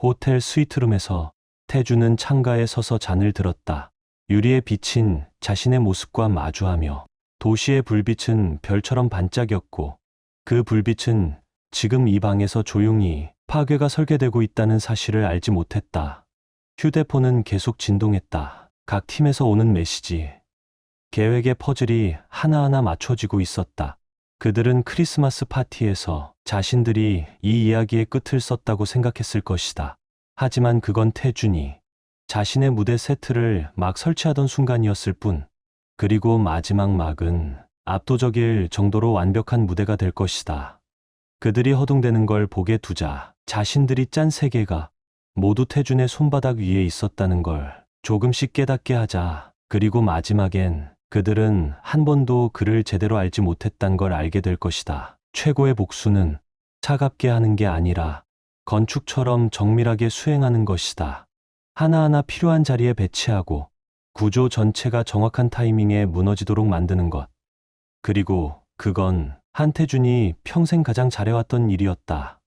Speaker 1: 호텔 스위트룸에서 태준은 창가에 서서 잔을 들었다. 유리에 비친 자신의 모습과 마주하며 도시의 불빛은 별처럼 반짝였고 그 불빛은 지금 이 방에서 조용히 파괴가 설계되고 있다는 사실을 알지 못했다. 휴대폰은 계속 진동했다. 각 팀에서 오는 메시지. 계획의 퍼즐이 하나하나 맞춰지고 있었다. 그들은 크리스마스 파티에서 자신들이 이 이야기의 끝을 썼다고 생각했을 것이다. 하지만 그건 태준이 자신의 무대 세트를 막 설치하던 순간이었을 뿐. 그리고 마지막 막은 압도적일 정도로 완벽한 무대가 될 것이다. 그들이 허둥대는 걸 보게 두자 자신들이 짠 세계가 모두 태준의 손바닥 위에 있었다는 걸 조금씩 깨닫게 하자. 그리고 마지막엔 그들은 한 번도 그를 제대로 알지 못했단 걸 알게 될 것이다. 최고의 복수는 차갑게 하는 게 아니라 건축처럼 정밀하게 수행하는 것이다. 하나하나 필요한 자리에 배치하고 구조 전체가 정확한 타이밍에 무너지도록 만드는 것. 그리고 그건 한태준이 평생 가장 잘해왔던 일이었다.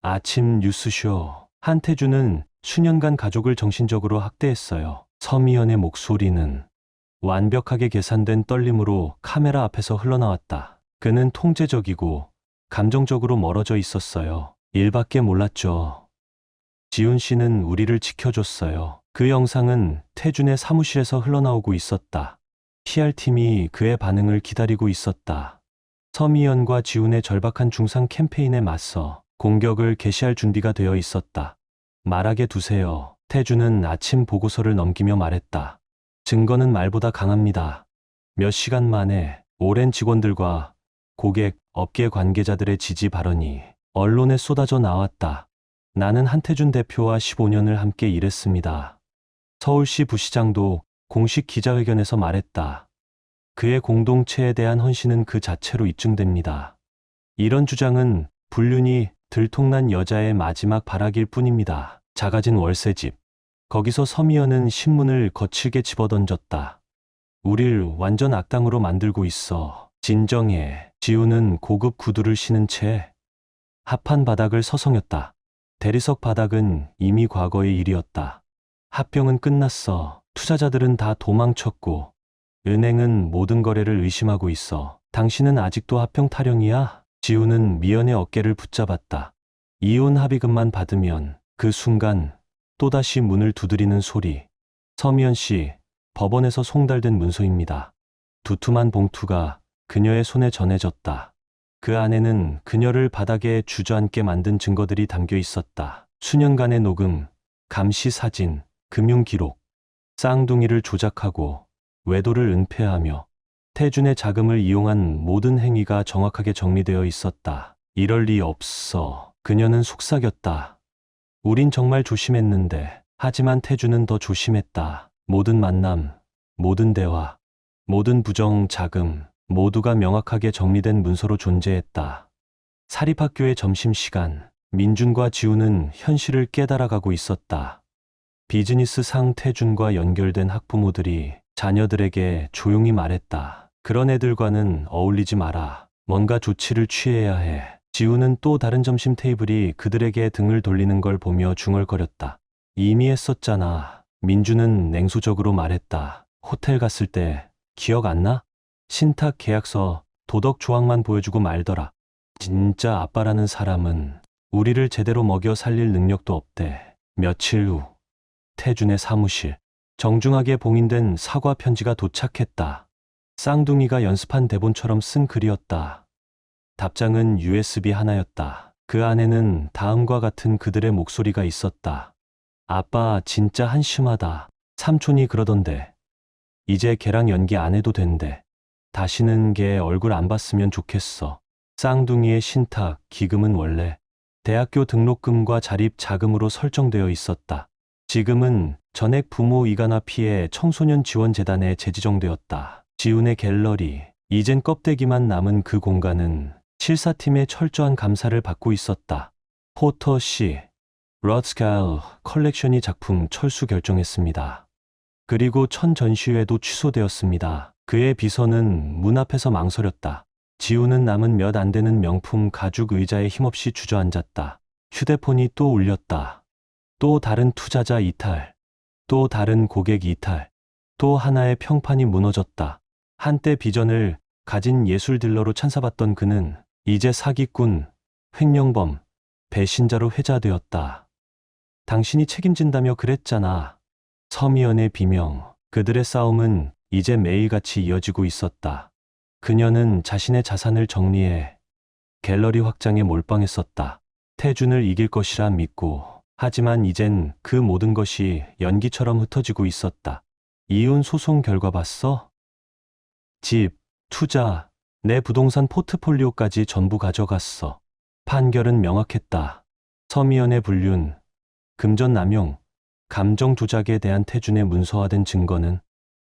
Speaker 1: 아침 뉴스쇼. 한태준은 수년간 가족을 정신적으로 학대했어요. 서미연의 목소리는 완벽하게 계산된 떨림으로 카메라 앞에서 흘러나왔다. 그는 통제적이고 감정적으로 멀어져 있었어요. 일밖에 몰랐죠. 지훈 씨는 우리를 지켜줬어요. 그 영상은 태준의 사무실에서 흘러나오고 있었다. PR팀이 그의 반응을 기다리고 있었다. 서미연과 지훈의 절박한 중상 캠페인에 맞서 공격을 개시할 준비가 되어 있었다. 말하게 두세요. 태준은 아침 보고서를 넘기며 말했다. 증거는 말보다 강합니다. 몇 시간 만에 오랜 직원들과 고객, 업계 관계자들의 지지 발언이 언론에 쏟아져 나왔다. 나는 한태준 대표와 15년을 함께 일했습니다. 서울시 부시장도 공식 기자회견에서 말했다. 그의 공동체에 대한 헌신은 그 자체로 입증됩니다. 이런 주장은 불륜이 들통난 여자의 마지막 발악일 뿐입니다. 작아진 월세집. 거기서 서미연은 신문을 거칠게 집어던졌다. 우릴 완전 악당으로 만들고 있어. 진정해. 지우는 고급 구두를 신은 채 합판 바닥을 서성였다. 대리석 바닥은 이미 과거의 일이었다. 합병은 끝났어. 투자자들은 다 도망쳤고 은행은 모든 거래를 의심하고 있어. 당신은 아직도 합병 타령이야? 지우는 미연의 어깨를 붙잡았다. 이혼 합의금만 받으면 그 순간 또다시 문을 두드리는 소리. 서미연 씨, 법원에서 송달된 문서입니다. 두툼한 봉투가 그녀의 손에 전해졌다. 그 안에는 그녀를 바닥에 주저앉게 만든 증거들이 담겨 있었다. 수년간의 녹음, 감시 사진, 금융 기록, 쌍둥이를 조작하고 외도를 은폐하며 태준의 자금을 이용한 모든 행위가 정확하게 정리되어 있었다. 이럴 리 없어. 그녀는 속삭였다. 우린 정말 조심했는데. 하지만 태준은 더 조심했다. 모든 만남, 모든 대화, 모든 부정 자금, 모두가 명확하게 정리된 문서로 존재했다. 사립학교의 점심시간, 민준과 지우는 현실을 깨달아가고 있었다. 비즈니스 상 태준과 연결된 학부모들이 자녀들에게 조용히 말했다. 그런 애들과는 어울리지 마라. 뭔가 조치를 취해야 해. 지우는 또 다른 점심 테이블이 그들에게 등을 돌리는 걸 보며 중얼거렸다. 이미 했었잖아. 민준은 냉소적으로 말했다. 호텔 갔을 때 기억 안 나? 신탁 계약서 도덕 조항만 보여주고 말더라. 진짜 아빠라는 사람은 우리를 제대로 먹여 살릴 능력도 없대. 며칠 후 태준의 사무실. 정중하게 봉인된 사과 편지가 도착했다. 쌍둥이가 연습한 대본처럼 쓴 글이었다. 답장은 USB 하나였다. 그 안에는 다음과 같은 그들의 목소리가 있었다. 아빠 진짜 한심하다. 삼촌이 그러던데. 이제 걔랑 연기 안 해도 된대. 다시는 걔 얼굴 안 봤으면 좋겠어. 쌍둥이의 신탁, 기금은 원래 대학교 등록금과 자립 자금으로 설정되어 있었다. 지금은 전액 부모 이간화 피해 청소년 지원재단에 재지정되었다. 지훈의 갤러리, 이젠 껍데기만 남은 그 공간은 실사팀의 철저한 감사를 받고 있었다. 포터 씨, 러드스카일 컬렉션이 작품 철수 결정했습니다. 그리고 천 전시회도 취소되었습니다. 그의 비서는 문 앞에서 망설였다. 지우는 남은 몇 안 되는 명품 가죽 의자에 힘없이 주저앉았다. 휴대폰이 또 울렸다. 또 다른 투자자 이탈, 또 다른 고객 이탈, 또 하나의 평판이 무너졌다. 한때 비전을 가진 예술 딜러로 찬사받던 그는 이제 사기꾼, 횡령범, 배신자로 회자되었다. 당신이 책임진다며 그랬잖아. 서미연의 비명, 그들의 싸움은 이제 매일같이 이어지고 있었다. 그녀는 자신의 자산을 정리해 갤러리 확장에 몰빵했었다. 태준을 이길 것이라 믿고. 하지만 이젠 그 모든 것이 연기처럼 흩어지고 있었다. 이혼 소송 결과 봤어? 집, 투자, 내 부동산 포트폴리오까지 전부 가져갔어. 판결은 명확했다. 서미연의 불륜, 금전 남용, 감정 조작에 대한 태준의 문서화된 증거는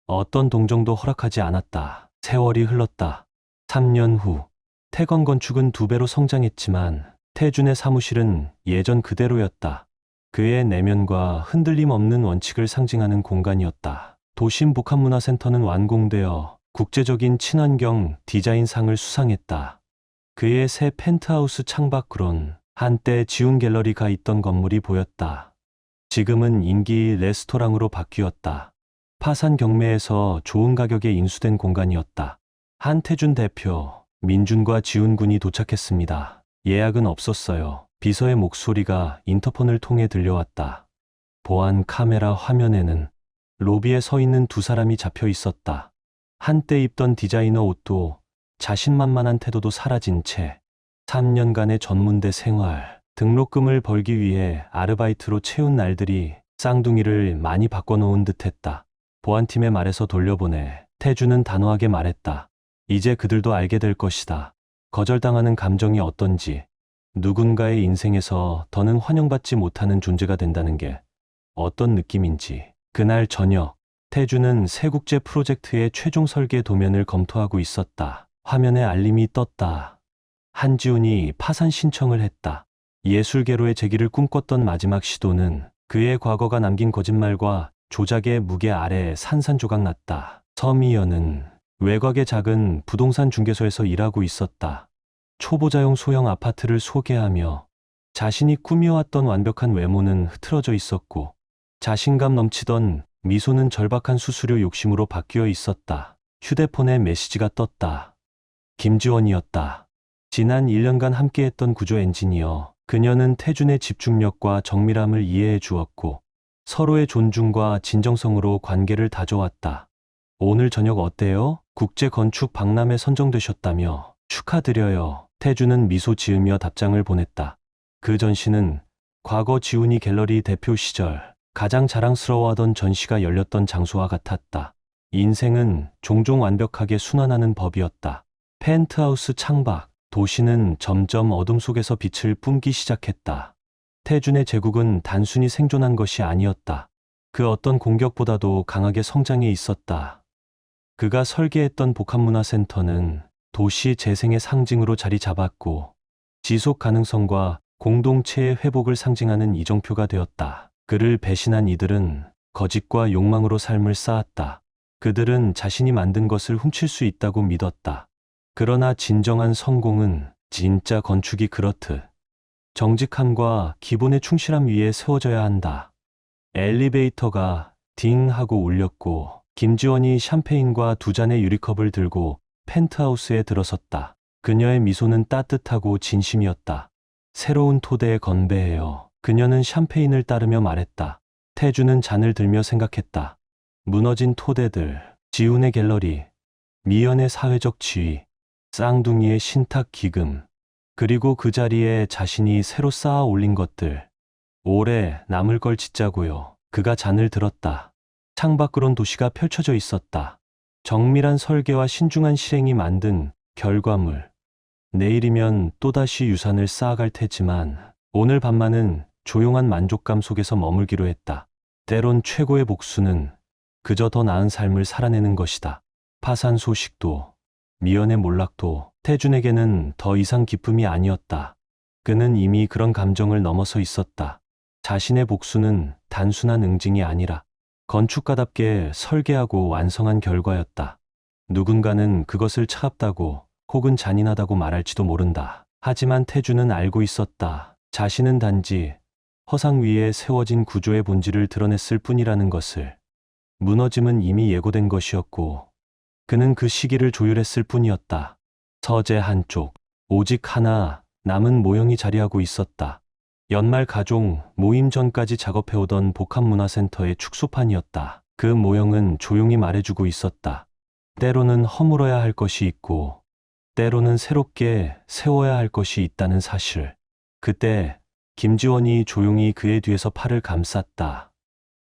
Speaker 1: 어떤 동정도 허락하지 않았다. 세월이 흘렀다. 3년 후, 태건 건축은 2배로 성장했지만 태준의 사무실은 예전 그대로였다. 그의 내면과 흔들림 없는 원칙을 상징하는 공간이었다. 도심 복합문화센터는 완공되어 국제적인 친환경 디자인상을 수상했다. 그의 새 펜트하우스 창밖으론 한때 지운 갤러리가 있던 건물이 보였다. 지금은 인기 레스토랑으로 바뀌었다. 파산 경매에서 좋은 가격에 인수된 공간이었다. 한태준 대표, 민준과 지훈 군이 도착했습니다. 예약은 없었어요. 비서의 목소리가 인터폰을 통해 들려왔다. 보안 카메라 화면에는 로비에 서 있는 두 사람이 잡혀 있었다. 한때 입던 디자이너 옷도 자신만만한 태도도 사라진 채 3년간의 전문대 생활, 등록금을 벌기 위해 아르바이트로 채운 날들이 쌍둥이를 많이 바꿔놓은 듯했다. 보안팀의 말에서 돌려보내 태주는 단호하게 말했다. 이제 그들도 알게 될 것이다. 거절당하는 감정이 어떤지, 누군가의 인생에서 더는 환영받지 못하는 존재가 된다는 게 어떤 느낌인지. 그날 저녁, 태주는 새 국제 프로젝트의 최종 설계 도면을 검토하고 있었다. 화면에 알림이 떴다. 한지훈이 파산 신청을 했다. 예술계로의 재기를 꿈꿨던 마지막 시도는 그의 과거가 남긴 거짓말과 조작의 무게 아래 산산조각 났다. 서미연은 외곽의 작은 부동산 중개소에서 일하고 있었다. 초보자용 소형 아파트를 소개하며 자신이 꾸며왔던 완벽한 외모는 흐트러져 있었고 자신감 넘치던 미소는 절박한 수수료 욕심으로 바뀌어 있었다. 휴대폰에 메시지가 떴다. 김지원이었다. 지난 1년간 함께했던 구조 엔지니어. 그녀는 태준의 집중력과 정밀함을 이해해 주었고 서로의 존중과 진정성으로 관계를 다져왔다. 오늘 저녁 어때요? 국제건축 박람회 선정되셨다며 축하드려요. 태주는 미소 지으며 답장을 보냈다. 그 전시는 과거 지훈이 갤러리 대표 시절 가장 자랑스러워하던 전시가 열렸던 장소와 같았다. 인생은 종종 완벽하게 순환하는 법이었다. 펜트하우스 창밖, 도시는 점점 어둠 속에서 빛을 뿜기 시작했다. 태준의 제국은 단순히 생존한 것이 아니었다. 그 어떤 공격보다도 강하게 성장해 있었다. 그가 설계했던 복합문화센터는 도시 재생의 상징으로 자리 잡았고 지속 가능성과 공동체의 회복을 상징하는 이정표가 되었다. 그를 배신한 이들은 거짓과 욕망으로 삶을 쌓았다. 그들은 자신이 만든 것을 훔칠 수 있다고 믿었다. 그러나 진정한 성공은 진짜 건축이 그렇듯 정직함과 기본의 충실함 위에 세워져야 한다. 엘리베이터가 딩 하고 울렸고 김지원이 샴페인과 두 잔의 유리컵을 들고 펜트하우스에 들어섰다. 그녀의 미소는 따뜻하고 진심이었다. 새로운 토대에 건배해요. 그녀는 샴페인을 따르며 말했다. 태주는 잔을 들며 생각했다. 무너진 토대들, 지훈의 갤러리, 미연의 사회적 지위, 쌍둥이의 신탁 기금, 그리고 그 자리에 자신이 새로 쌓아 올린 것들. 오래 남을 걸 짓자고요. 그가 잔을 들었다. 창밖으론 도시가 펼쳐져 있었다. 정밀한 설계와 신중한 실행이 만든 결과물. 내일이면 또다시 유산을 쌓아갈 테지만 오늘 밤만은 조용한 만족감 속에서 머물기로 했다. 때론 최고의 복수는 그저 더 나은 삶을 살아내는 것이다. 파산 소식도 미연의 몰락도 태준에게는 더 이상 기쁨이 아니었다. 그는 이미 그런 감정을 넘어서 있었다. 자신의 복수는 단순한 응징이 아니라 건축가답게 설계하고 완성한 결과였다. 누군가는 그것을 차갑다고 혹은 잔인하다고 말할지도 모른다. 하지만 태주는 알고 있었다. 자신은 단지 허상 위에 세워진 구조의 본질을 드러냈을 뿐이라는 것을. 무너짐은 이미 예고된 것이었고 그는 그 시기를 조율했을 뿐이었다. 서재 한쪽, 오직 하나 남은 모형이 자리하고 있었다. 연말 가족 모임 전까지 작업해오던 복합문화센터의 축소판이었다. 그 모형은 조용히 말해주고 있었다. 때로는 허물어야 할 것이 있고 때로는 새롭게 세워야 할 것이 있다는 사실. 그때 김지원이 조용히 그의 뒤에서 팔을 감쌌다.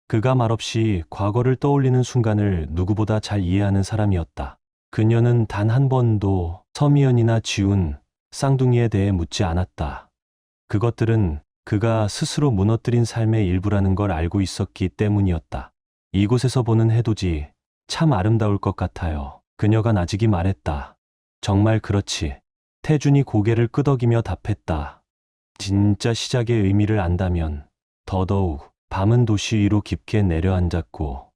Speaker 1: 그가 말없이 과거를 떠올리는 순간을 누구보다 잘 이해하는 사람이었다. 그녀는 단 한 번도 서미연이나 지훈, 쌍둥이에 대해 묻지 않았다. 그것들은 그가 스스로 무너뜨린 삶의 일부라는 걸 알고 있었기 때문이었다. 이곳에서 보는 해돋이 참 아름다울 것 같아요. 그녀가 나직이 말했다. 정말 그렇지. 태준이 고개를 끄덕이며 답했다. 진짜 시작의 의미를 안다면 더더욱. 밤은 도시 위로 깊게 내려앉았고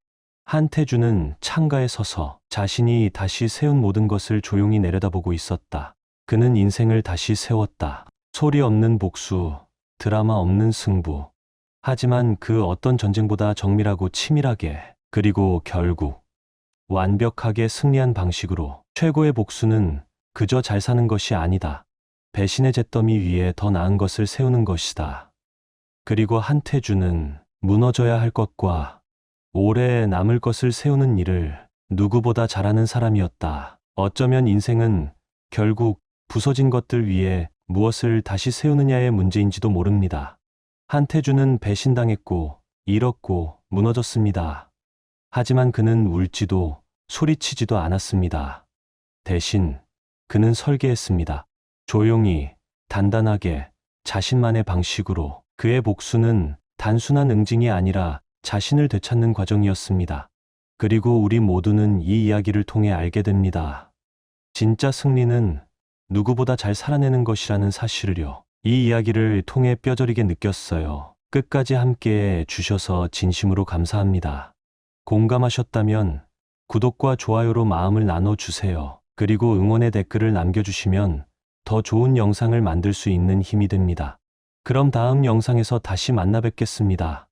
Speaker 1: 한태준은 창가에 서서 자신이 다시 세운 모든 것을 조용히 내려다보고 있었다. 그는 인생을 다시 세웠다. 소리 없는 복수, 드라마 없는 승부. 하지만 그 어떤 전쟁보다 정밀하고 치밀하게, 그리고 결국 완벽하게 승리한 방식으로. 최고의 복수는 그저 잘 사는 것이 아니다. 배신의 잿더미 위에 더 나은 것을 세우는 것이다. 그리고 한태준은 무너져야 할 것과 오래 남을 것을 세우는 일을 누구보다 잘하는 사람이었다. 어쩌면 인생은 결국 부서진 것들 위에 무엇을 다시 세우느냐의 문제인지도 모릅니다. 한태준은 배신당했고 잃었고 무너졌습니다. 하지만 그는 울지도 소리치지도 않았습니다. 대신 그는 설계했습니다. 조용히, 단단하게, 자신만의 방식으로. 그의 복수는 단순한 응징이 아니라 자신을 되찾는 과정이었습니다. 그리고 우리 모두는 이 이야기를 통해 알게 됩니다. 진짜 승리는 누구보다 잘 살아내는 것이라는 사실을요. 이 이야기를 통해 뼈저리게 느꼈어요. 끝까지 함께해 주셔서 진심으로 감사합니다. 공감하셨다면 구독과 좋아요로 마음을 나눠주세요. 그리고 응원의 댓글을 남겨주시면 더 좋은 영상을 만들 수 있는 힘이 됩니다. 그럼 다음 영상에서 다시 만나 뵙겠습니다.